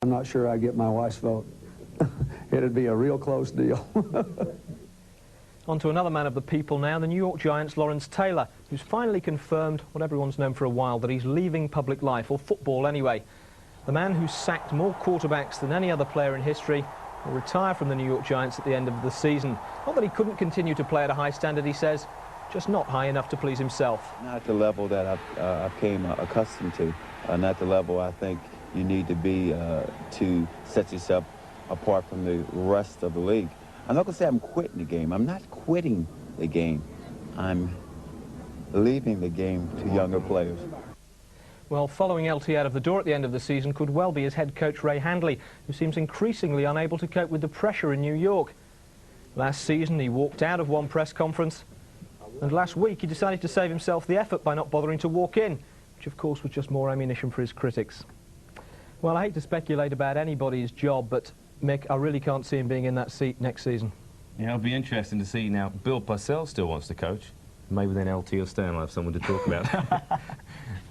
I'm not sure I'd get my wife's vote. It'd be a real close deal. On to another man of the people now, the New York Giants' Lawrence Taylor, who's finally confirmed what everyone's known for a while, that he's leaving public life, or football anyway. The man who's sacked more quarterbacks than any other player in history will retire from the New York Giants at the end of the season. Not that he couldn't continue to play at a high standard, he says, just not high enough to please himself. Not the level that I've came accustomed to, not the level I think you need to be to set yourself apart from the rest of the league. I'm not going to say I'm quitting the game. I'm not quitting the game. I'm leaving the game to younger players. Well, following LT out of the door at the end of the season could well be his head coach Ray Handley, who seems increasingly unable to cope with the pressure in New York. Last season he walked out of one press conference, and last week he decided to save himself the effort by not bothering to walk in, which of course was just more ammunition for his critics. Well, I hate to speculate about anybody's job, but Mick, I really can't see him being in that seat next season. Yeah, it'll be interesting to see now. Bill Parcells still wants to coach. Maybe then LT or Stan will have someone to talk about.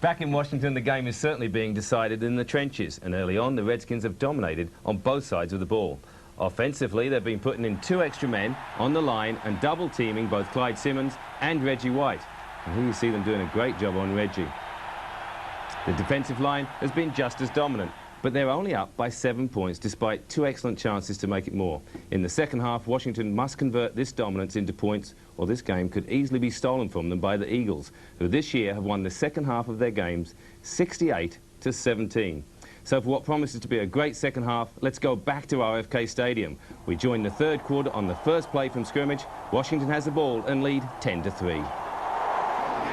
Back in Washington, the game is certainly being decided in the trenches, and early on, the Redskins have dominated on both sides of the ball. Offensively, they've been putting in 2 extra men on the line and double-teaming both Clyde Simmons and Reggie White. And here you see them doing a great job on Reggie. The defensive line has been just as dominant, but they're only up by 7 points despite 2 excellent chances to make it more. In the second half, Washington must convert this dominance into points, or this game could easily be stolen from them by the Eagles, who this year have won the second half of their games 68-17. So for what promises to be a great second half, let's go back to RFK Stadium. We join the third quarter on the first play from scrimmage. Washington has the ball and lead 10-3.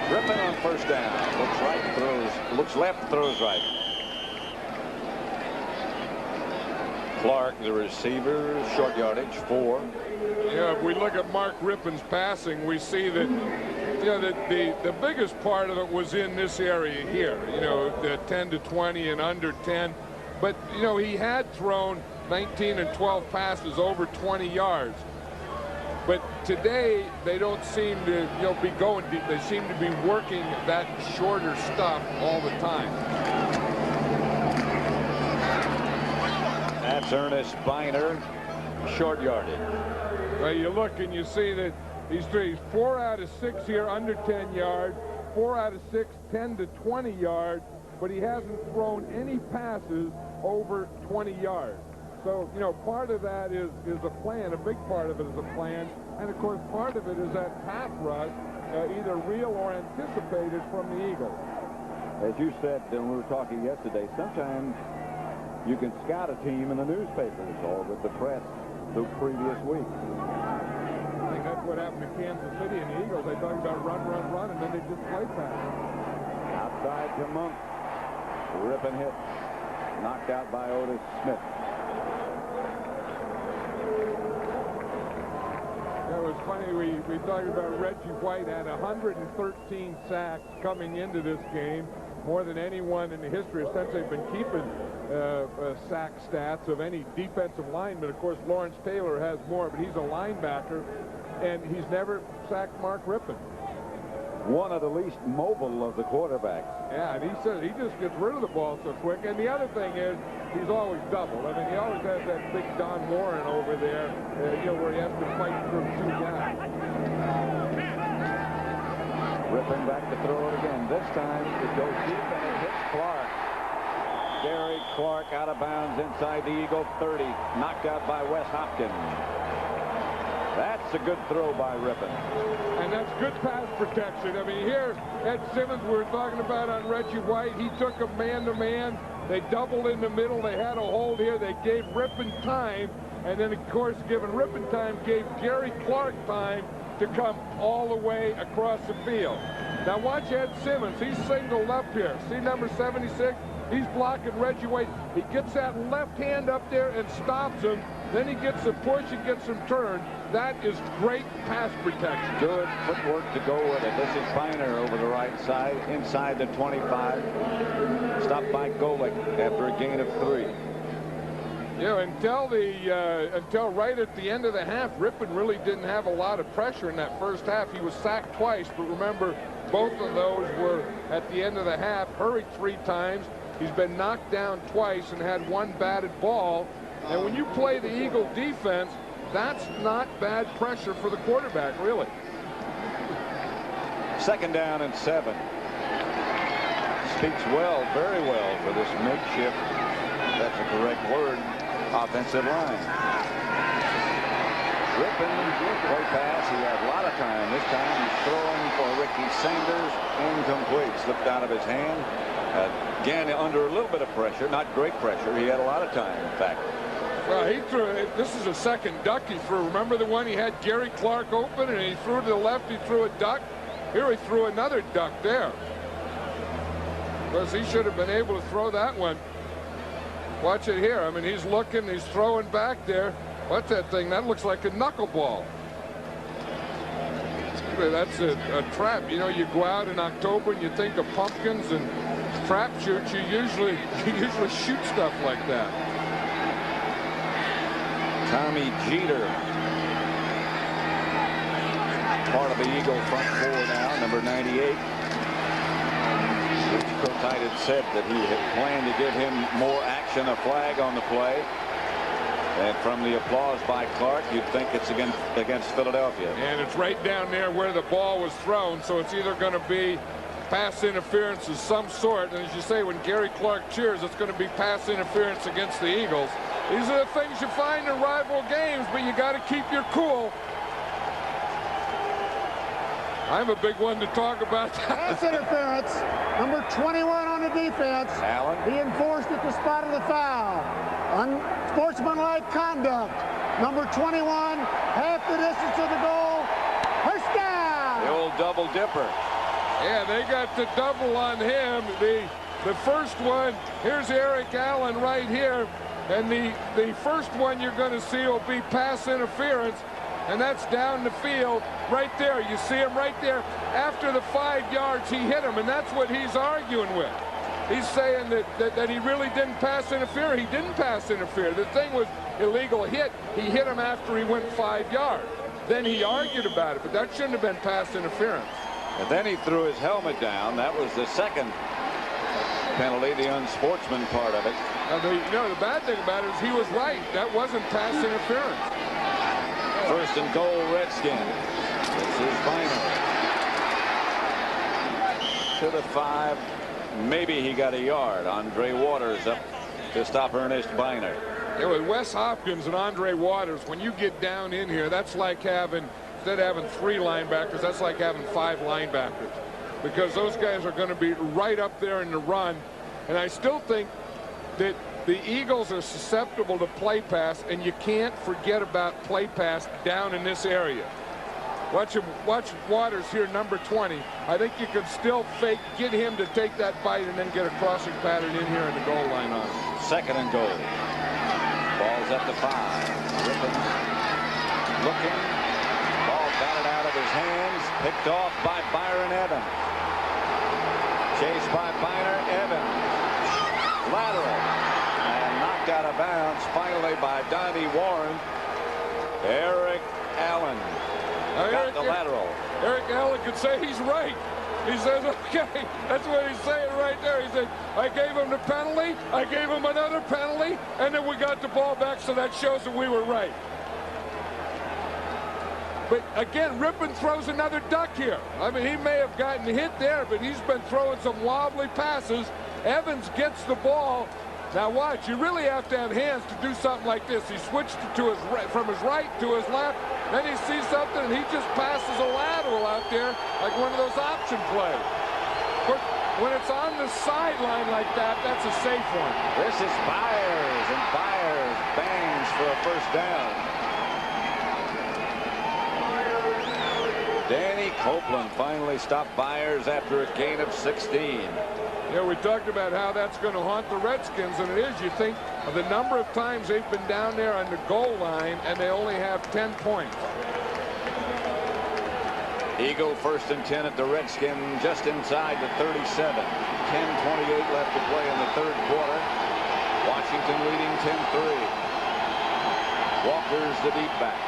Rippon on first down. Looks right, throws. Looks left, throws right. Clark, the receiver, short yardage, 4. Yeah, if we look at Mark Rippon's passing, we see that, you know, the biggest part of it was in this area here, you know, the 10 to 20 and under 10. But, you know, he had thrown 19 and 12 passes over 20 yards. But today, they don't seem to, you know, be going deep. They seem to be working that shorter stuff all the time. That's Ernest Biner, short yardage. Well, you look and you see that he's 4 out of 6 here under 10 yards, 4 out of 6, 10 to 20 yards, but he hasn't thrown any passes over 20 yards. So, you know, part of that is a plan. A big part of it is a plan. And, of course, part of it is that pass rush, either real or anticipated from the Eagles. As you said when we were talking yesterday, sometimes you can scout a team in the newspapers or with the press the previous week. I think that's what happened to Kansas City and the Eagles. They talked about run, and then they just play pass. Outside to Monk. Rippon hit. Knocked out by Otis Smith. It was funny, we talked about Reggie White had 113 sacks coming into this game, more than anyone in the history since they've been keeping sack stats of any defensive lineman. Of course, Lawrence Taylor has more, but he's a linebacker, and he's never sacked Mark Rippon. One of the least mobile of the quarterbacks. Yeah, and he says he just gets rid of the ball so quick. And the other thing is, he's always doubled. I mean, he always has that big Don Warren over there, you know, where he has to fight through 2 guys. Rippon back to throw it again. This time it goes deep and it hits Clark. Gary Clark out of bounds inside the Eagle 30. Knocked out by Wes Hopkins. That's a good throw by Rippon. And that's good pass protection. I mean, here, Ed Simmons, we were talking about on Reggie White, he took a man-to-man. They doubled in the middle. They had a hold here. They gave Rippon time. And then, of course, giving Rippon time gave Gary Clark time to come all the way across the field. Now watch Ed Simmons. He's singled up here. See number 76? He's blocking Reggie White. He gets that left hand up there and stops him. Then he gets a push and gets him turned. That is great pass protection. Good footwork to go with it. This is Biner over the right side, inside the 25. Stopped by Golick after a gain of 3. You know, until right at the end of the half, Rippon really didn't have a lot of pressure in that first half. He was sacked twice, but remember, both of those were at the end of the half. Hurried 3 times, He's been knocked down twice and had one batted ball. And when you play the Eagle defense, that's not bad pressure for the quarterback, really. 2nd down and 7. Speaks well, very well for this makeshift, that's a correct word, offensive line. Rippon, play pass. He had a lot of time. This time he's throwing for Ricky Sanders. Incomplete. Slipped out of his hand. Again, under a little bit of pressure. Not great pressure. He had a lot of time, in fact. Well, he threw. This is a second duck he threw. Remember the one he had Gary Clark open and he threw to the left. He threw a duck. Here he threw another duck there. Because he should have been able to throw that one. Watch it here. I mean, he's looking. He's throwing back there. What's that thing? That looks like a knuckleball. That's a trap. You know, you go out in October and you think of pumpkins and trap shoots. You usually shoot stuff like that. Tommy Jeter, part of the Eagle front four now, number 98. Rich Kotite had said that he had planned to give him more action, a flag on the play. And from the applause by Clark, you'd think it's against Philadelphia. And it's right down there where the ball was thrown, so it's either going to be pass interference of some sort, and as you say, when Gary Clark cheers, it's going to be pass interference against the Eagles. These are the things you find in rival games, but you got to keep your cool. I'm a big one to talk about that. Pass interference, number 21 on the defense. Allen. He enforced at the spot of the foul. Unsportsmanlike conduct. Number 21, half the distance of the goal. First down. The old double dipper. Yeah, they got the double on him. The first one, here's Eric Allen right here. And the first one you're going to see will be pass interference. And that's down the field right there. You see him right there. After the 5 yards, he hit him, and that's what he's arguing with. He's saying that he really didn't pass interfere. He didn't pass interfere. The thing was illegal hit. He hit him after he went 5 yards. Then he argued about it, but that shouldn't have been pass interference. And then he threw his helmet down. That was the second penalty, the unsportsman part of it. The bad thing about it is he was right. That wasn't pass interference. 1st and goal, Redskins. This is Bynum. To the 5. Maybe he got a yard. Andre Waters up to stop Ernest Bynum. Yeah, with Wes Hopkins and Andre Waters, when you get down in here, that's like having, instead of having 3 linebackers, that's like having 5 linebackers. Because those guys are going to be right up there in the run. And I still think that the Eagles are susceptible to play pass, and you can't forget about play pass down in this area. Watch Waters here, number 20. I think you could still fake, get him to take that bite, and then get a crossing pattern in here in the goal line on him. 2nd and goal. Ball's at the 5. Rippon looking. Ball batted out of his hands. Picked off by Byron Evans. Chased by Byron Evans. Lateral. And knocked out of bounds finally by Donnie Warren. Eric Allen got the lateral. Eric Allen could say he's right. He says, okay, that's what he's saying right there. He said, I gave him the penalty, I gave him another penalty, and then we got the ball back, so that shows that we were right. But again, Rippon throws another duck here. I mean, he may have gotten hit there, but he's been throwing some wobbly passes. Evans gets the ball. Now watch, you really have to have hands to do something like this. He switched it to from his right to his left. Then he sees something, and he just passes a lateral out there like one of those option plays. But when it's on the sideline like that, that's a safe one. This is Byers, and Byers bangs for a 1st down. Danny Copeland finally stopped Byers after a gain of 16. Yeah, we talked about how that's going to haunt the Redskins, and it is. You think of the number of times they've been down there on the goal line, and they only have 10 points. Eagle 1st and 10 at the Redskin, just inside the 37. 10:28 left to play in the 3rd quarter. Washington leading 10-3. Walker's the deep back.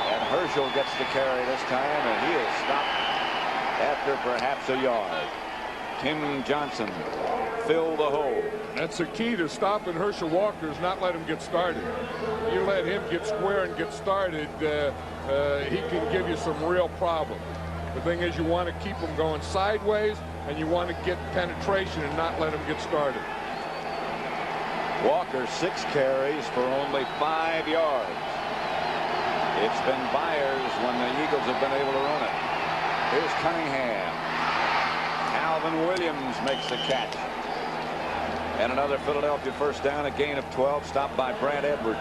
And Herschel gets the carry this time, and he is stopped after perhaps a yard. Tim Johnson fill the hole. That's the key to stopping Herschel Walker, is not let him get started. You let him get square and get started, he can give you some real problems. The thing is, you want to keep him going sideways, and you want to get penetration and not let him get started. Walker 6 carries for only 5 yards. It's been Byers when the Eagles have been able to run it. Here's Cunningham. Alvin Williams makes the catch. And another Philadelphia first down, a gain of 12, stopped by Brad Edwards.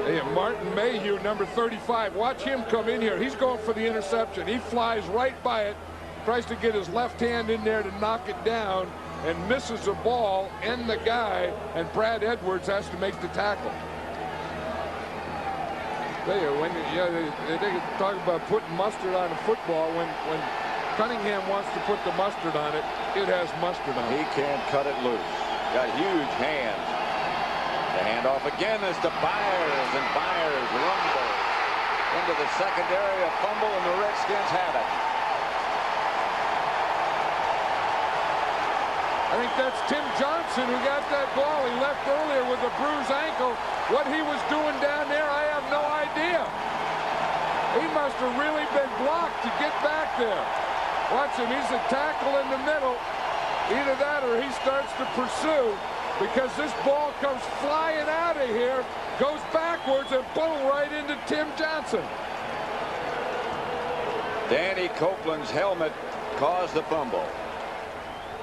Hey, Martin Mayhew, number 35. Watch him come in here. He's going for the interception. He flies right by it, tries to get his left hand in there to knock it down, and misses the ball and the guy, and Brad Edwards has to make the tackle. They talk about putting mustard on a football. When Cunningham wants to put the mustard on it, it has mustard on it. He can't cut it loose. Got huge hands. The handoff again is to Byers, and Byers rumbles into the secondary, a fumble, and the Redskins have it. I think that's Tim Johnson who got that ball. He left earlier with a bruised ankle. What he was doing down there, I have no idea. He must have really been blocked to get back there. Watch him. He's a tackle in the middle. Either that or he starts to pursue, because this ball comes flying out of here, goes backwards, and boom, right into Tim Johnson. Danny Copeland's helmet caused the fumble.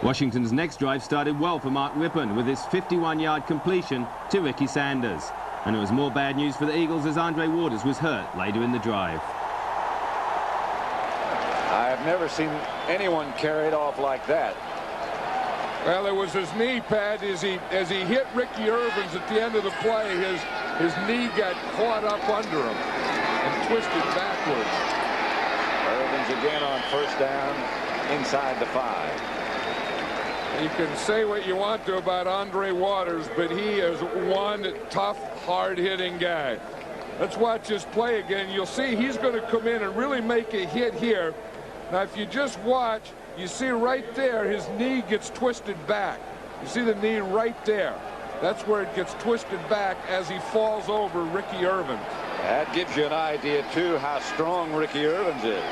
Washington's next drive started well for Mark Rippon with his 51-yard completion to Ricky Sanders. And it was more bad news for the Eagles as Andre Waters was hurt later in the drive. I have never seen anyone carried off like that. Well, it was his knee, Pat. As he hit Ricky Irvins at the end of the play, his knee got caught up under him and twisted backwards. Irvins again on first down inside the 5. You can say what you want to about Andre Waters, but he is one tough, hard-hitting guy. Let's watch this play again. You'll see he's going to come in and really make a hit here. Now, if you just watch, you see right there his knee gets twisted back. You see the knee right there. That's where it gets twisted back as he falls over Ricky Irvins. That gives you an idea, too, how strong Ricky Irvins is.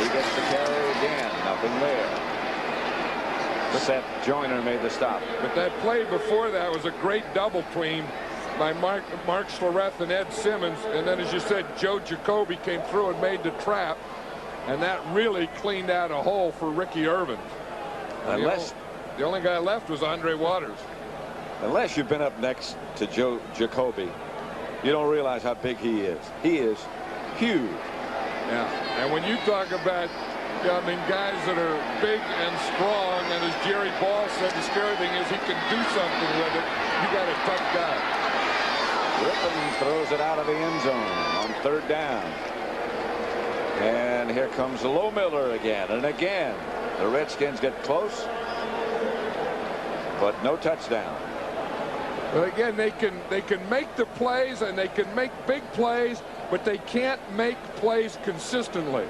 He gets the carry again. Nothing there. Seth Joyner made the stop. But that play before that was a great double team by Mark Schlereth and Ed Simmons. And then, as you said, Joe Jacoby came through and made the trap. And that really cleaned out a hole for Ricky Irvins. The only guy left was Andre Waters. Unless you've been up next to Joe Jacoby, you don't realize how big he is. He is huge. Yeah, and when you talk about, guys that are big and strong, and as Jerry Ball said, the scary thing is he can do something with it. You got a tough guy. Rippon throws it out of the end zone on third down. And here comes Lohmiller again. And again, the Redskins get close, but no touchdown. Well, again, they can make the plays, and they can make big plays, but they can't make plays consistently.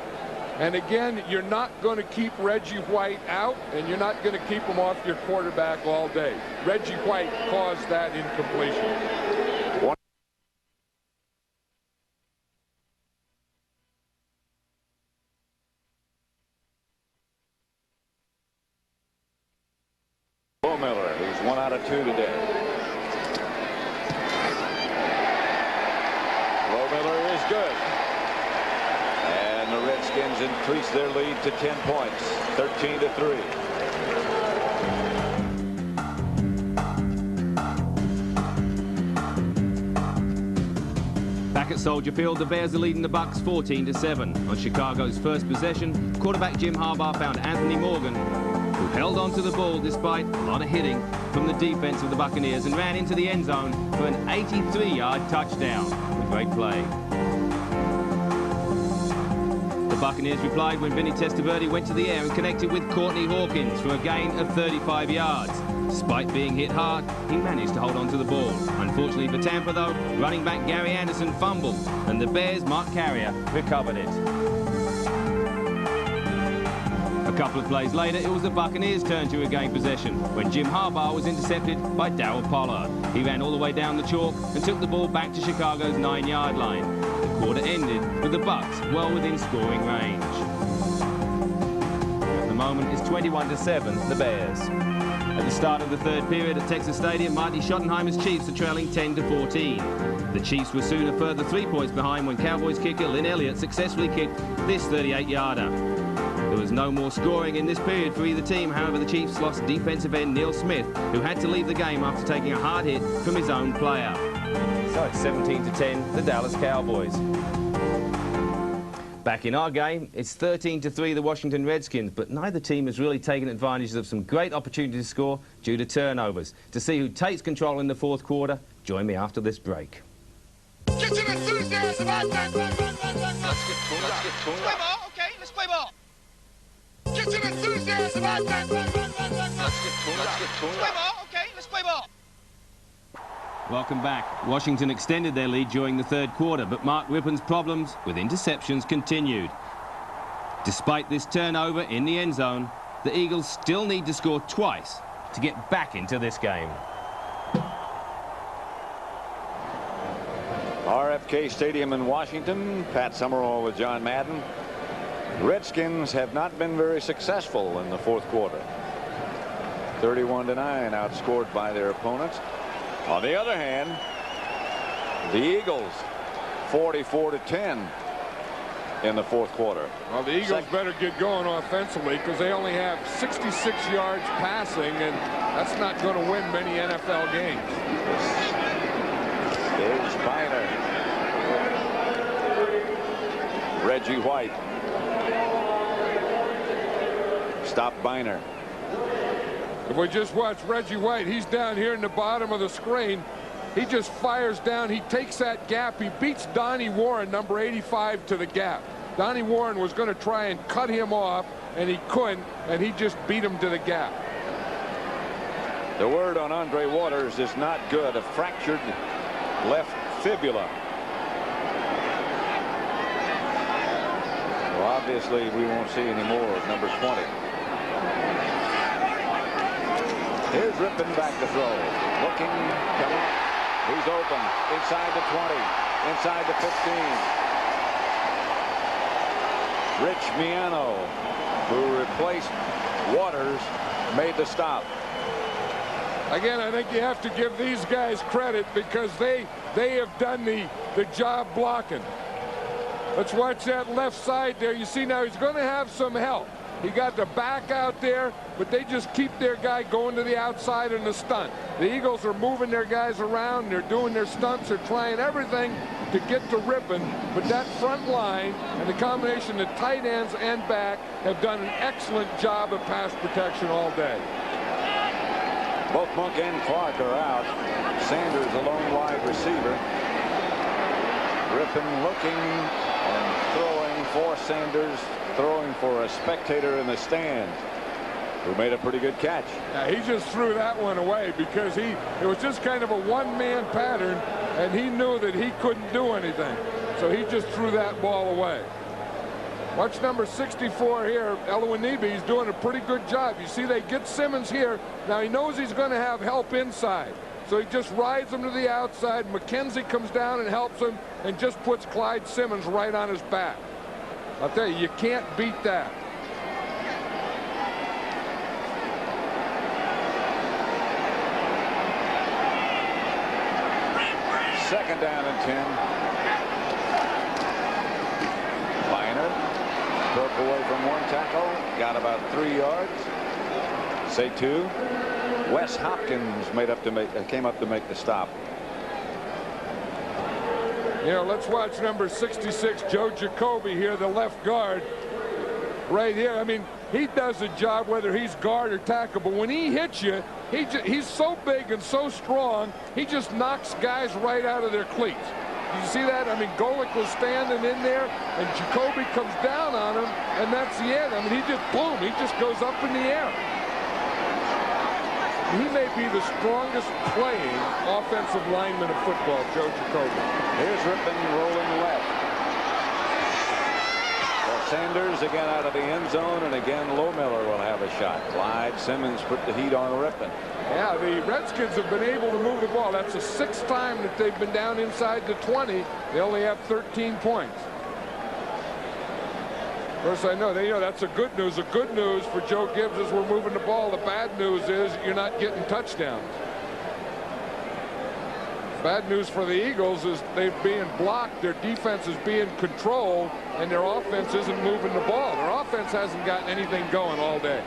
And again, you're not going to keep Reggie White out, and you're not going to keep him off your quarterback all day. Reggie White caused that incompletion. Lohmiller, who's 1 out of 2 today. Lohmiller is good. And the Redskins increase their lead to 10 points, 13-3. Back at Soldier Field, the Bears are leading the Bucks 14-7. On Chicago's first possession, quarterback Jim Harbaugh found Anthony Morgan, who held on to the ball despite a lot of hitting from the defense of the Buccaneers and ran into the end zone for an 83-yard touchdown. A great play. The Buccaneers replied when Vinny Testaverde went to the air and connected with Courtney Hawkins for a gain of 35 yards. Despite being hit hard, he managed to hold on to the ball. Unfortunately for Tampa, though, running back Gary Anderson fumbled, and the Bears' Mark Carrier recovered it. A couple of plays later, it was the Buccaneers' turn to regain possession when Jim Harbaugh was intercepted by Darryl Pollard. He ran all the way down the chalk and took the ball back to Chicago's 9-yard line. The quarter ended with the Bucs well within scoring range. At the moment, it's 21-7, the Bears. At the start of the third period at Texas Stadium, Marty Schottenheimer's Chiefs are trailing 10-14. The Chiefs were soon a further 3 points behind when Cowboys kicker Lynn Elliott successfully kicked this 38-yarder. There was no more scoring in this period for either team. However, the Chiefs lost defensive end Neil Smith, who had to leave the game after taking a hard hit from his own player. So it's 17-10, the Dallas Cowboys. Back in our game, it's 13-3 the Washington Redskins, but neither team has really taken advantage of some great opportunities to score due to turnovers. To see who takes control in the fourth quarter, join me after this break. Get some enthusiasm out there! Let's get tuned up. Okay, let's play ball. Get some enthusiasm out there! Let's get tuned up. Play ball. Okay, let's play ball. Welcome back. Washington extended their lead during the third quarter, but Mark Rippon's problems with interceptions continued. Despite this turnover in the end zone, the Eagles still need to score twice to get back into this game. RFK Stadium in Washington. Pat Summerall with John Madden. Redskins have not been very successful in the fourth quarter. 31-9, outscored by their opponents. On the other hand, the Eagles 44-10 in the fourth quarter. Well, the Eagles better get going offensively because they only have 66 yards passing, and that's not going to win many NFL games. Here's Biner. Reggie White. Stop Biner. If we just watch Reggie White, he's down here in the bottom of the screen. He just fires down. He takes that gap. He beats Donnie Warren, number 85, to the gap. Donnie Warren was going to try and cut him off, and he couldn't, and he just beat him to the gap. The word on Andre Waters is not good. A fractured left fibula. Well, obviously, we won't see any more of number 20. Here's Rippon back to throw. Looking, come on. He's open. Inside the 20. Inside the 15. Rich Miano, who replaced Waters, made the stop. Again, I think you have to give these guys credit because they have done the job blocking. Let's watch that left side there. You see now he's going to have some help. He got the back out there, but they just keep their guy going to the outside in the stunt. The Eagles are moving their guys around. They're doing their stunts. They're trying everything to get to Rippon. But that front line and the combination of tight ends and back have done an excellent job of pass protection all day. Both Monk and Clark are out. Sanders, a lone wide receiver. Rippon looking and throwing for Sanders. Throwing for a spectator in the stands who made a pretty good catch. Yeah, he just threw that one away because it was just kind of a one-man pattern, and he knew that he couldn't do anything. So he just threw that ball away. Watch number 64 here. Eluanibi, he's doing a pretty good job. You see they get Simmons here. Now he knows he's going to have help inside. So he just rides him to the outside. McKenzie comes down and helps him and just puts Clyde Simmons right on his back. I'll tell you, you can't beat that. Second down and 10. Biner broke away from one tackle, got about 3 yards. Say 2. Wes Hopkins came up to make the stop. You know, let's watch number 66, Joe Jacoby here, the left guard, right here. I mean, he does a job whether he's guard or tackle, but when he hits you, he's so big and so strong, he just knocks guys right out of their cleats. Did you see that? I mean, Golick was standing in there, and Jacoby comes down on him, and that's the end. I mean, he just goes up in the air. He may be the strongest playing offensive lineman of football, Joe Jacoby. Here's Rippon rolling left. For Sanders again out of the end zone, and again Lohmiller will have a shot. Clyde Simmons put the heat on Rippon. Yeah, the Redskins have been able to move the ball. That's the 6th time that they've been down inside the 20. They only have 13 points. Of course, I know that's the good news. The good news for Joe Gibbs is we're moving the ball. The bad news is you're not getting touchdowns. Bad news for the Eagles is they're being blocked, their defense is being controlled, and their offense isn't moving the ball. Their offense hasn't gotten anything going all day.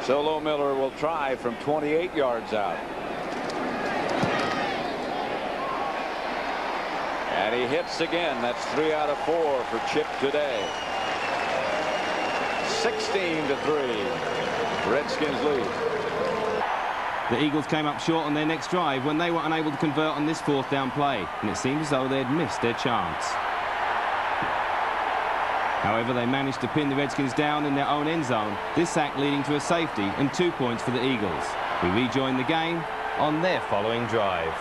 So Lohmiller will try from 28 yards out. And he hits again. That's 3 out of 4 for Chip today. 16-3. Redskins lead. The Eagles came up short on their next drive when they were unable to convert on this 4th down play, and it seemed as though they had missed their chance. However, they managed to pin the Redskins down in their own end zone, this sack leading to a safety and 2 points for the Eagles, who rejoined the game on their following drive.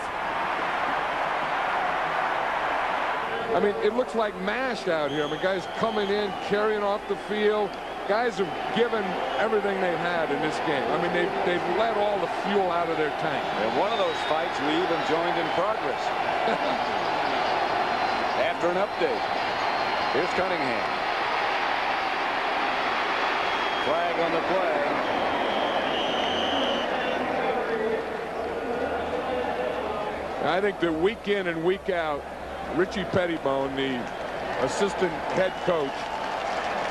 I mean, it looks like mashed out here. I mean, guys coming in, carrying off the field. Guys have given everything they've had in this game. I mean, they've let all the fuel out of their tank. And one of those fights we even joined in progress. After an update. Here's Cunningham. Flag on the play. I think that week in and week out, Richie Pettibone, the assistant head coach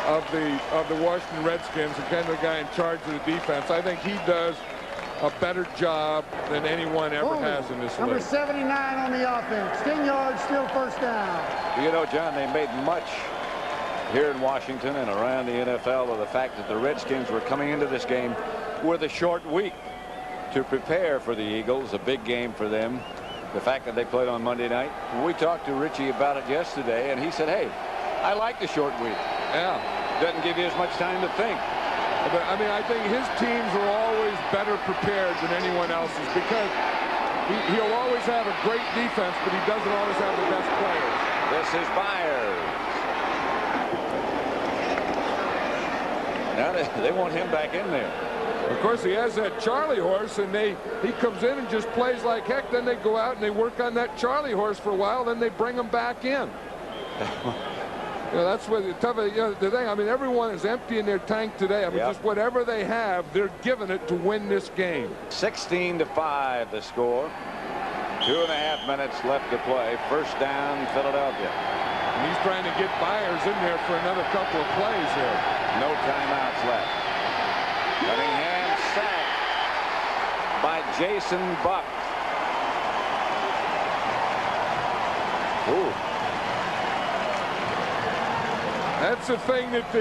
of the Washington Redskins, and kind of the guy in charge of the defense, I think he does a better job than anyone ever has in this league. Number 79 on the offense. 10 yards, still first down. You know, John, they made much here in Washington and around the NFL of the fact that the Redskins were coming into this game with a short week to prepare for the Eagles, a big game for them. The fact that they played on Monday night. We talked to Richie about it yesterday, and he said, hey, I like the short week. Yeah. Doesn't give you as much time to think. But, I mean, I think his teams are always better prepared than anyone else's because he'll always have a great defense, but he doesn't always have the best players. This is Byers. Now they want him back in there. Of course, he has that Charlie horse, and he comes in and just plays like heck. Then they go out and they work on that Charlie horse for a while. Then they bring him back in. You know, that's what the tough. You know, the thing. I mean, everyone is empty in their tank today. I mean, just whatever they have, they're giving it to win this game. 16-5 the score. 2.5 minutes left to play. First down, Philadelphia. And he's trying to get Byers in there for another couple of plays here. No timeouts left. Cunningham sacked by Jason Buck. Ooh. That's the thing that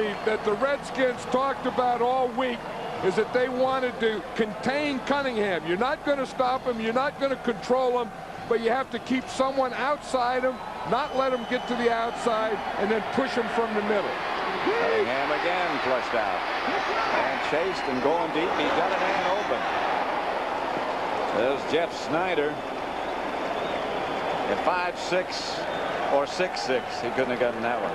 the Redskins talked about all week, is that they wanted to contain Cunningham. You're not going to stop him. You're not going to control him, but you have to keep someone outside him, not let him get to the outside, and then push him from the middle. Cunningham again flushed out and chased and going deep. He got a man open. There's Jeff Snyder at 5'6" or 6'6". He couldn't have gotten that one.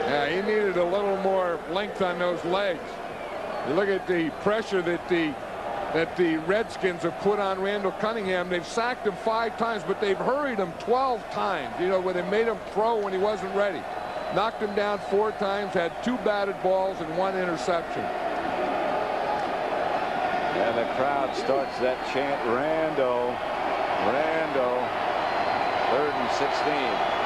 Yeah, he needed a little more length on those legs. You look at the pressure that the Redskins have put on Randall Cunningham. They've sacked him 5 times, but they've hurried him 12 times, you know, where they made him throw when he wasn't ready. Knocked him down 4 times, had 2 batted balls and 1 interception. And the crowd starts that chant, Rando, Rando. 3rd and 16.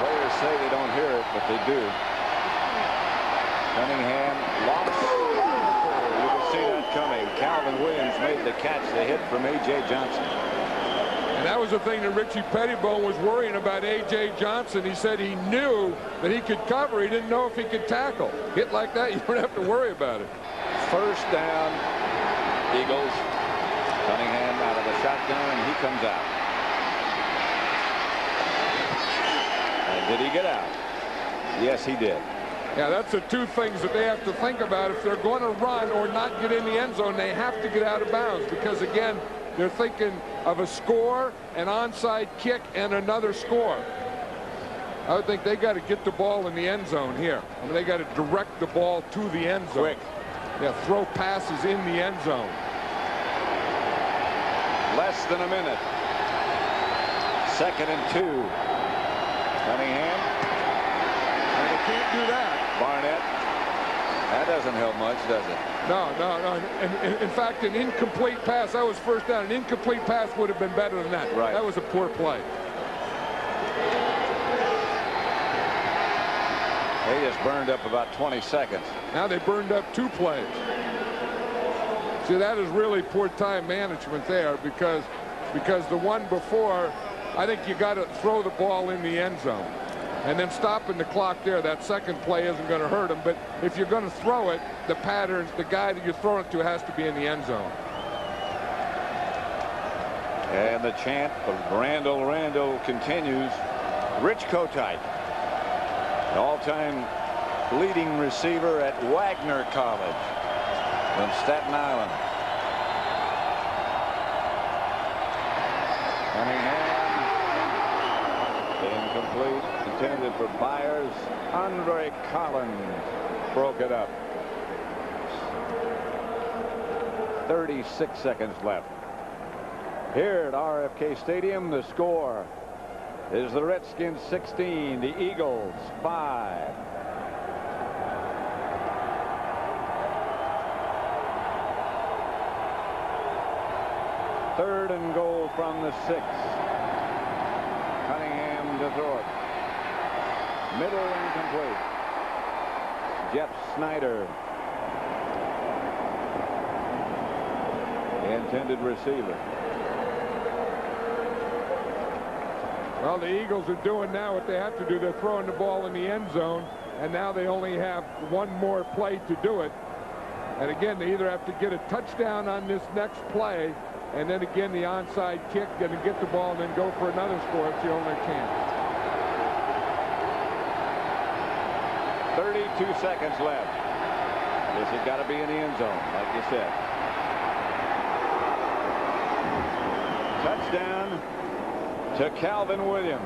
Players say they don't hear it, but they do. Cunningham lost. You can see that coming. Calvin Williams made the catch. The hit from A.J. Johnson. And that was the thing that Richie Pettibone was worrying about A.J. Johnson. He said he knew that he could cover. He didn't know if he could tackle. Hit like that, you don't have to worry about it. First down, Eagles. Cunningham out of the shotgun, and he comes out. And did he get out? Yes, he did. Yeah, that's the 2 things that they have to think about. If they're going to run or not get in the end zone, they have to get out of bounds because, again, they're thinking of a score, an onside kick, and another score. I would think they got to get the ball in the end zone here. I mean, they got to direct the ball to the end zone. Quick. Yeah, throw passes in the end zone. Less than a minute. 2nd and 2. Cunningham. And they can't do that. Barnett. That doesn't help much, does it? No. And in fact, an incomplete pass, that was first down. An incomplete pass would have been better than that. Right. That was a poor play. They just burned up about 20 seconds. Now they burned up 2 plays. See, that is really poor time management there because the one before, I think you got to throw the ball in the end zone. And then stopping the clock there, that second play isn't going to hurt him. But if you're going to throw it, the patterns, the guy that you're throwing it to has to be in the end zone. And the chant of Randall continues. Rich Kotite, all-time leading receiver at Wagner College from Staten Island. Cunningham, incomplete. Intended for Byers. Andre Collins broke it up. 36 seconds left. Here at RFK Stadium, the score is the Redskins 16, the Eagles 5. Third and goal from the 6. Cunningham to throw it. Middle incomplete. Jeff Snyder, the intended receiver. Well, the Eagles are doing now what they have to do. They're throwing the ball in the end zone, and now they only have one more play to do it. And again, they either have to get a touchdown on this next play, and then again the onside kick, and get the ball and then go for another score. It's the only chance. 32 seconds left. This has got to be in the end zone, like you said. Touchdown to Calvin Williams.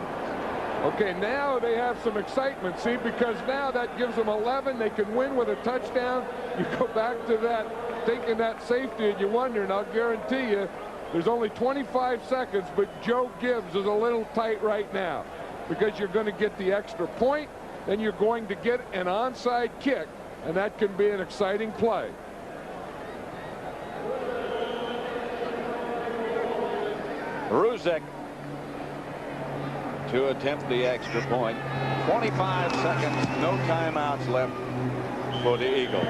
Okay, now they have some excitement, see, because now that gives them 11. They can win with a touchdown. You go back to that, taking that safety, and you wonder, and I'll guarantee you, there's only 25 seconds, but Joe Gibbs is a little tight right now because you're going to get the extra point, then you're going to get an onside kick, and that can be an exciting play. Ruzek to attempt the extra point. 25 seconds, no timeouts left for the Eagles.